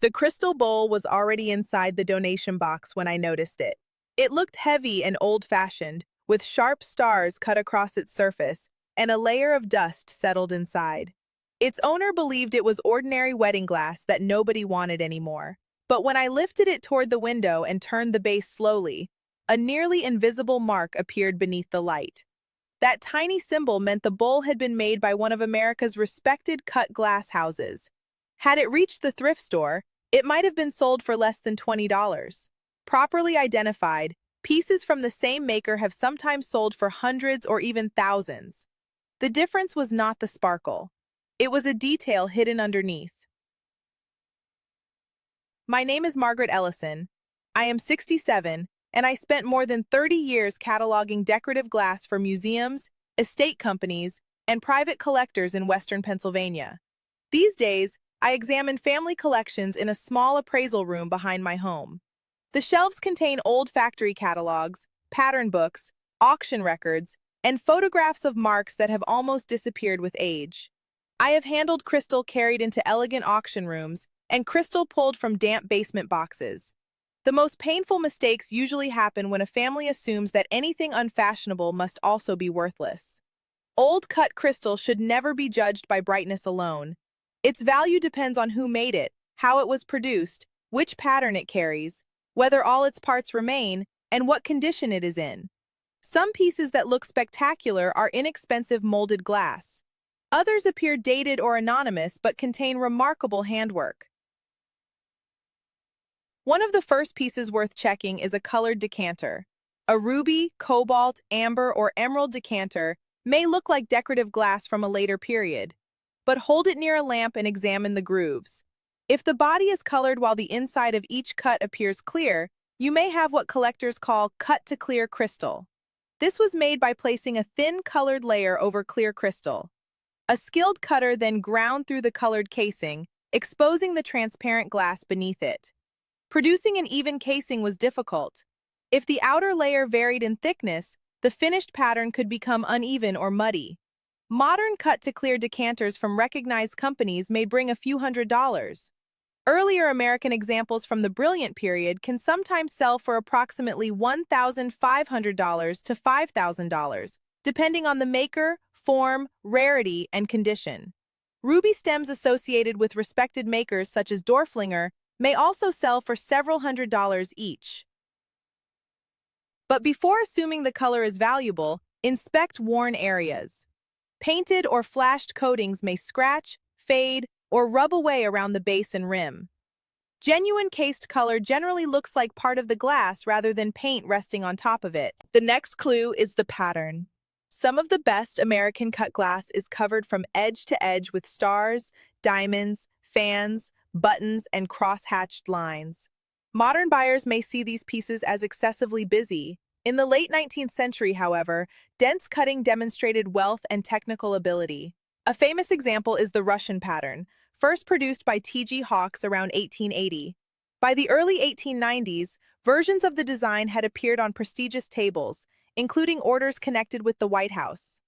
The crystal bowl was already inside the donation box when I noticed it. It looked heavy and old-fashioned, with sharp stars cut across its surface, and a layer of dust settled inside. Its owner believed it was ordinary wedding glass that nobody wanted anymore. But when I lifted it toward the window and turned the base slowly, a nearly invisible mark appeared beneath the light. That tiny symbol meant the bowl had been made by one of America's respected cut glass houses. Had it reached the thrift store, it might have been sold for less than $20. Properly identified, pieces from the same maker have sometimes sold for hundreds or even thousands. The difference was not the sparkle. It was a detail hidden underneath. My name is Margaret Ellison. I am 67, and I spent more than 30 years cataloging decorative glass for museums, estate companies, and private collectors in Western Pennsylvania. These days, I examine family collections in a small appraisal room behind my home. The shelves contain old factory catalogs, pattern books, auction records, and photographs of marks that have almost disappeared with age. I have handled crystal carried into elegant auction rooms and crystal pulled from damp basement boxes. The most painful mistakes usually happen when a family assumes that anything unfashionable must also be worthless. Old cut crystal should never be judged by brightness alone. Its value depends on who made it, how it was produced, which pattern it carries, whether all its parts remain, and what condition it is in. Some pieces that look spectacular are inexpensive molded glass. Others appear dated or anonymous but contain remarkable handwork. One of the first pieces worth checking is a colored decanter. A ruby, cobalt, amber, or emerald decanter may look like decorative glass from a later period, but hold it near a lamp and examine the grooves. If the body is colored while the inside of each cut appears clear, you may have what collectors call cut-to-clear crystal. This was made by placing a thin colored layer over clear crystal. A skilled cutter then ground through the colored casing, exposing the transparent glass beneath it. Producing an even casing was difficult. If the outer layer varied in thickness, the finished pattern could become uneven or muddy. Modern cut-to-clear decanters from recognized companies may bring a few $100s. Earlier American examples from the Brilliant period can sometimes sell for approximately $1,500 to $5,000, depending on the maker, form, rarity, and condition. Ruby stems associated with respected makers such as Dorflinger may also sell for several $100s each. But before assuming the color is valuable, inspect worn areas. Painted or flashed coatings may scratch, fade, or rub away around the base and rim. Genuine cased color generally looks like part of the glass rather than paint resting on top of it. The next clue is the pattern. Some of the best American cut glass is covered from edge to edge with stars, diamonds, fans, buttons, and cross-hatched lines. Modern buyers may see these pieces as excessively busy. In the late 19th century, however, dense cutting demonstrated wealth and technical ability. A famous example is the Russian pattern, first produced by T.G. Hawks around 1880. By the early 1890s, versions of the design had appeared on prestigious tables, including orders connected with the White House.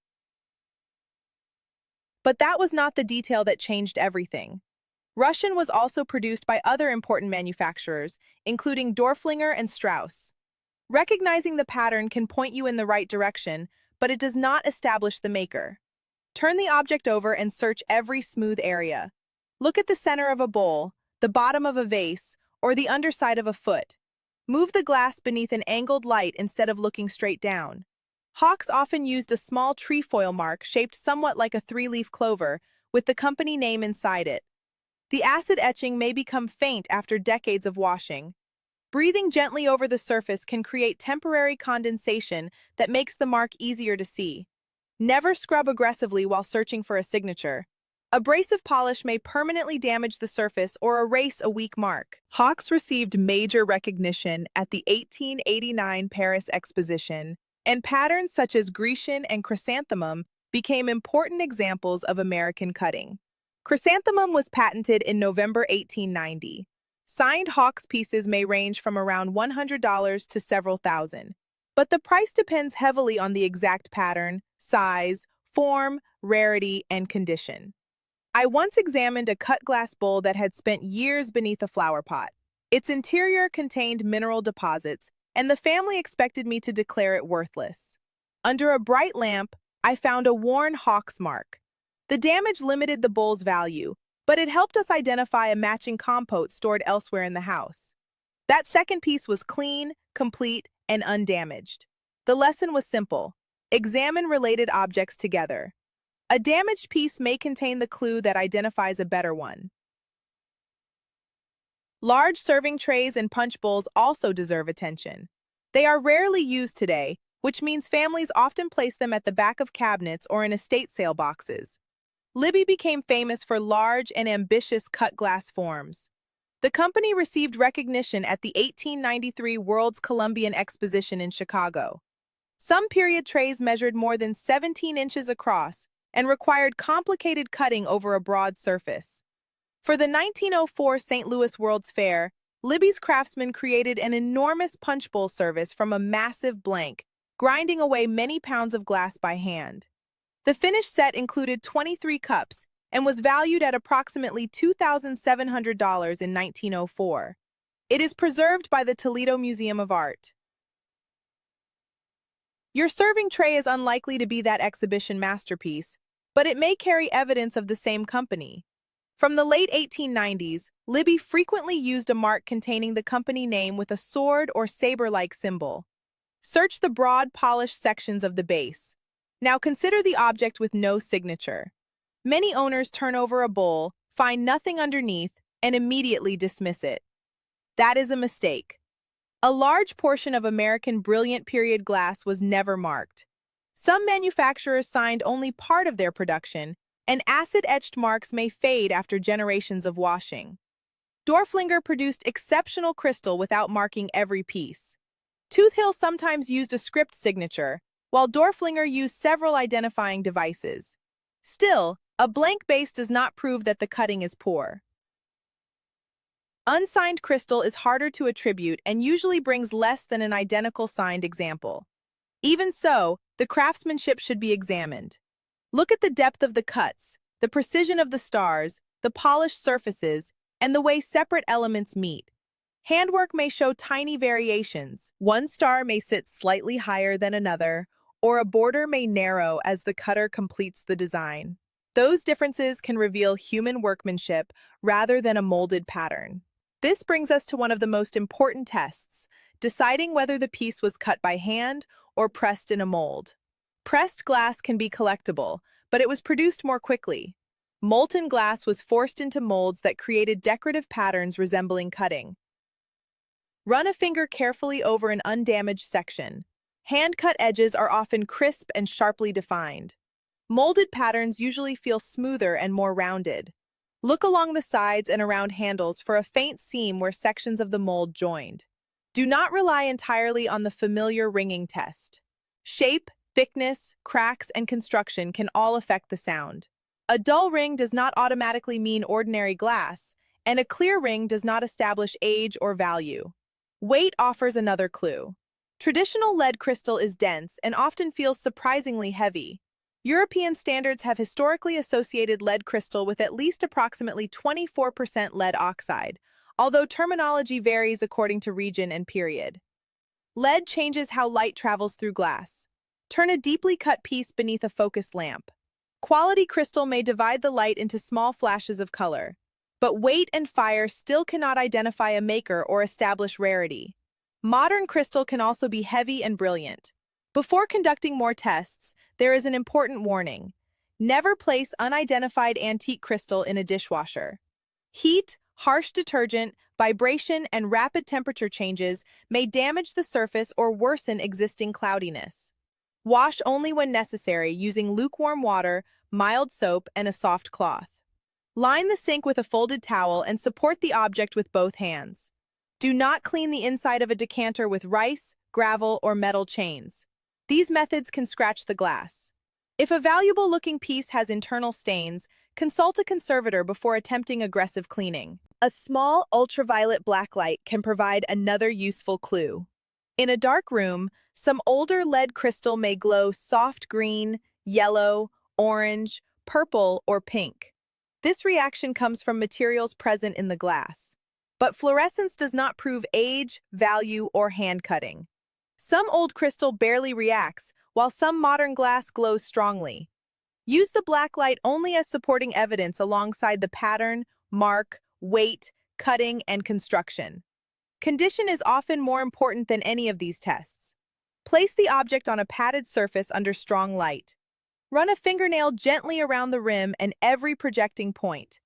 But that was not the detail that changed everything. Russian was also produced by other important manufacturers, including Dorflinger and Strauss. Recognizing the pattern can point you in the right direction, but it does not establish the maker. Turn the object over and search every smooth area. Look at the center of a bowl, the bottom of a vase, or the underside of a foot. Move the glass beneath an angled light instead of looking straight down. Hawks often used a small trefoil mark shaped somewhat like a three-leaf clover, with the company name inside it. The acid etching may become faint after decades of washing. Breathing gently over the surface can create temporary condensation that makes the mark easier to see. Never scrub aggressively while searching for a signature. Abrasive polish may permanently damage the surface or erase a weak mark. Hawks received major recognition at the 1889 Paris Exposition, and patterns such as Grecian and chrysanthemum became important examples of American cutting. Chrysanthemum was patented in November 1890. Signed Hawks pieces may range from around $100 to several thousand, but the price depends heavily on the exact pattern, size, form, rarity, and condition. I once examined a cut glass bowl that had spent years beneath a flower pot. Its interior contained mineral deposits, and the family expected me to declare it worthless. Under a bright lamp, I found a worn hawk's mark. The damage limited the bowl's value, but it helped us identify a matching compote stored elsewhere in the house. That second piece was clean, complete, and undamaged. The lesson was simple. Examine related objects together. A damaged piece may contain the clue that identifies a better one. Large serving trays and punch bowls also deserve attention. They are rarely used today, which means families often place them at the back of cabinets or in estate sale boxes. Libbey became famous for large and ambitious cut glass forms. The company received recognition at the 1893 World's Columbian Exposition in Chicago. Some period trays measured more than 17 inches across and required complicated cutting over a broad surface. For the 1904 St. Louis World's Fair, Libbey's craftsmen created an enormous punch bowl service from a massive blank, grinding away many pounds of glass by hand. The finished set included 23 cups and was valued at approximately $2,700 in 1904. It is preserved by the Toledo Museum of Art. Your serving tray is unlikely to be that exhibition masterpiece, but it may carry evidence of the same company. From the late 1890s, Libbey frequently used a mark containing the company name with a sword or saber-like symbol. Search the broad, polished sections of the base. Now consider the object with no signature. Many owners turn over a bowl, find nothing underneath, and immediately dismiss it. That is a mistake. A large portion of American brilliant period glass was never marked. Some manufacturers signed only part of their production, and acid-etched marks may fade after generations of washing. Dorflinger produced exceptional crystal without marking every piece. Tooth Hill sometimes used a script signature, while Dorflinger used several identifying devices. Still, a blank base does not prove that the cutting is poor. Unsigned crystal is harder to attribute and usually brings less than an identical signed example. Even so, the craftsmanship should be examined. Look at the depth of the cuts, the precision of the stars, the polished surfaces, and the way separate elements meet. Handwork may show tiny variations. One star may sit slightly higher than another, or a border may narrow as the cutter completes the design. Those differences can reveal human workmanship rather than a molded pattern. This brings us to one of the most important tests, deciding whether the piece was cut by hand or pressed in a mold. Pressed glass can be collectible, but it was produced more quickly. Molten glass was forced into molds that created decorative patterns resembling cutting. Run a finger carefully over an undamaged section. Hand-cut edges are often crisp and sharply defined. Molded patterns usually feel smoother and more rounded. Look along the sides and around handles for a faint seam where sections of the mold joined. Do not rely entirely on the familiar ringing test. Shape, thickness, cracks, and construction can all affect the sound. A dull ring does not automatically mean ordinary glass, and a clear ring does not establish age or value. Weight offers another clue. Traditional lead crystal is dense and often feels surprisingly heavy. European standards have historically associated lead crystal with at least approximately 24% lead oxide, although terminology varies according to region and period. Lead changes how light travels through glass. Turn a deeply cut piece beneath a focused lamp. Quality crystal may divide the light into small flashes of color, but weight and fire still cannot identify a maker or establish rarity. Modern crystal can also be heavy and brilliant. Before conducting more tests, there is an important warning. Never place unidentified antique crystal in a dishwasher. Heat, harsh detergent, vibration, and rapid temperature changes may damage the surface or worsen existing cloudiness. Wash only when necessary using lukewarm water, mild soap, and a soft cloth. Line the sink with a folded towel and support the object with both hands. Do not clean the inside of a decanter with rice, gravel, or metal chains. These methods can scratch the glass. If a valuable-looking piece has internal stains, consult a conservator before attempting aggressive cleaning. A small ultraviolet blacklight can provide another useful clue. In a dark room, some older lead crystal may glow soft green, yellow, orange, purple, or pink. This reaction comes from materials present in the glass. But fluorescence does not prove age, value, or hand cutting. Some old crystal barely reacts, while some modern glass glows strongly. Use the black light only as supporting evidence alongside the pattern, mark, weight, cutting, and construction. Condition is often more important than any of these tests. Place the object on a padded surface under strong light. Run a fingernail gently around the rim and every projecting point.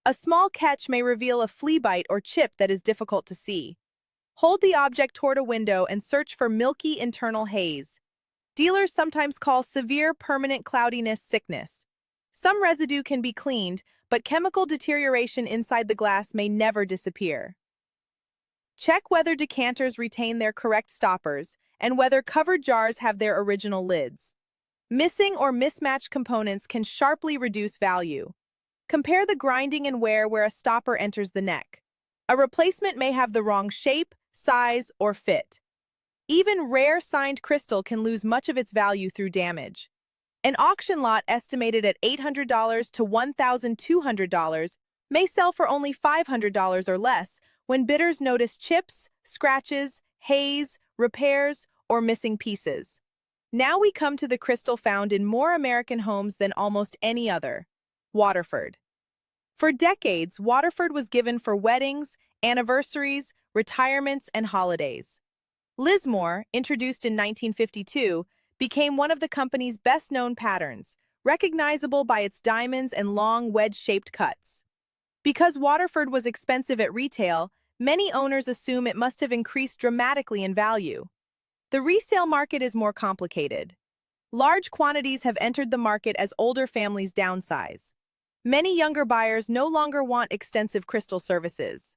A small catch may reveal a flea bite or chip that is difficult to see. Hold the object toward a window and search for milky internal haze. Dealers sometimes call severe permanent cloudiness sickness. Some residue can be cleaned, but chemical deterioration inside the glass may never disappear. Check whether decanters retain their correct stoppers and whether covered jars have their original lids. Missing or mismatched components can sharply reduce value. Compare the grinding and wear where a stopper enters the neck. A replacement may have the wrong shape, size, or fit. Even rare signed crystal can lose much of its value through damage. An auction lot estimated at $800 to $1,200 may sell for only $500 or less when bidders notice chips, scratches, haze, repairs, or missing pieces. Now we come to the crystal found in more American homes than almost any other: Waterford. For decades, Waterford was given for weddings, anniversaries, retirements, and holidays. Lismore, introduced in 1952, became one of the company's best-known patterns, recognizable by its diamonds and long wedge-shaped cuts. Because Waterford was expensive at retail, many owners assume it must have increased dramatically in value. The resale market is more complicated. Large quantities have entered the market as older families downsize. Many younger buyers no longer want extensive crystal services.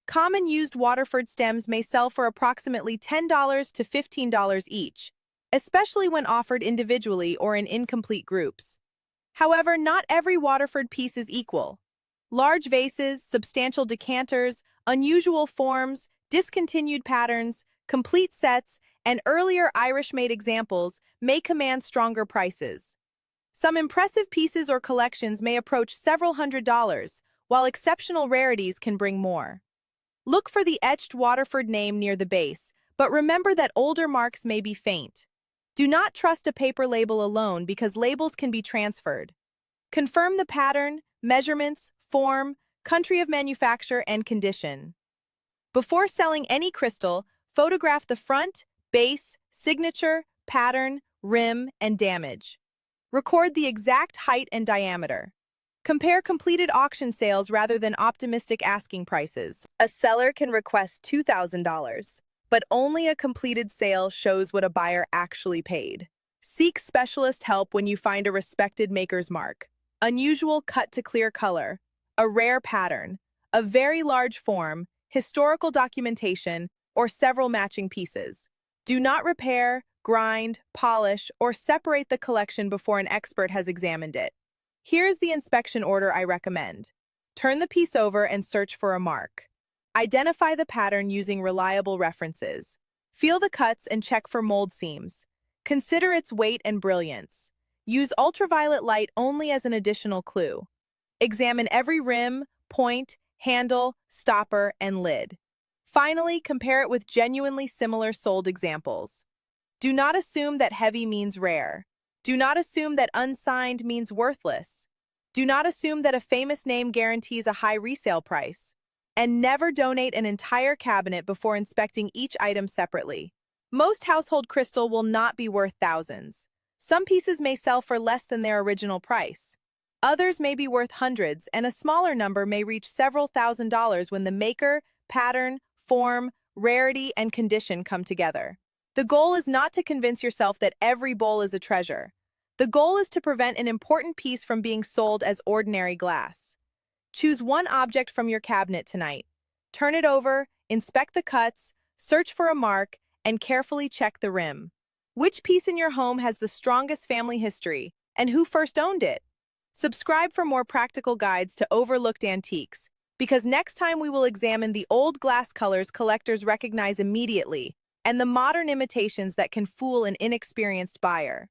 Common used Waterford stems may sell for approximately $10 to $15 each, especially when offered individually or in incomplete groups. However, not every Waterford piece is equal. Large vases, substantial decanters, unusual forms, discontinued patterns, complete sets, and earlier Irish-made examples may command stronger prices. Some impressive pieces or collections may approach several $100s, while exceptional rarities can bring more. Look for the etched Waterford name near the base, but remember that older marks may be faint. Do not trust a paper label alone because labels can be transferred. Confirm the pattern, measurements, form, country of manufacture, and condition. Before selling any crystal, photograph the front, base, signature, pattern, rim, and damage. Record the exact height and diameter. Compare completed auction sales rather than optimistic asking prices. A seller can request $2,000, but only a completed sale shows what a buyer actually paid. Seek specialist help when you find a respected maker's mark. Unusual cut to clear color, a rare pattern, a very large form, historical documentation, or several matching pieces. Do not repair, grind, polish, or separate the collection before an expert has examined it. Here's the inspection order I recommend. Turn the piece over and search for a mark. Identify the pattern using reliable references. Feel the cuts and check for mold seams. Consider its weight and brilliance. Use ultraviolet light only as an additional clue. Examine every rim, point, handle, stopper, and lid. Finally, compare it with genuinely similar sold examples. Do not assume that heavy means rare. Do not assume that unsigned means worthless. Do not assume that a famous name guarantees a high resale price. And never donate an entire cabinet before inspecting each item separately. Most household crystal will not be worth thousands. Some pieces may sell for less than their original price. Others may be worth hundreds, and a smaller number may reach several $1,000s when the maker, pattern, form, rarity, and condition come together. The goal is not to convince yourself that every bowl is a treasure. The goal is to prevent an important piece from being sold as ordinary glass. Choose one object from your cabinet tonight. Turn it over, inspect the cuts, search for a mark, and carefully check the rim. Which piece in your home has the strongest family history, and who first owned it? Subscribe for more practical guides to overlooked antiques, because next time we will examine the old glass colors collectors recognize immediately and the modern imitations that can fool an inexperienced buyer.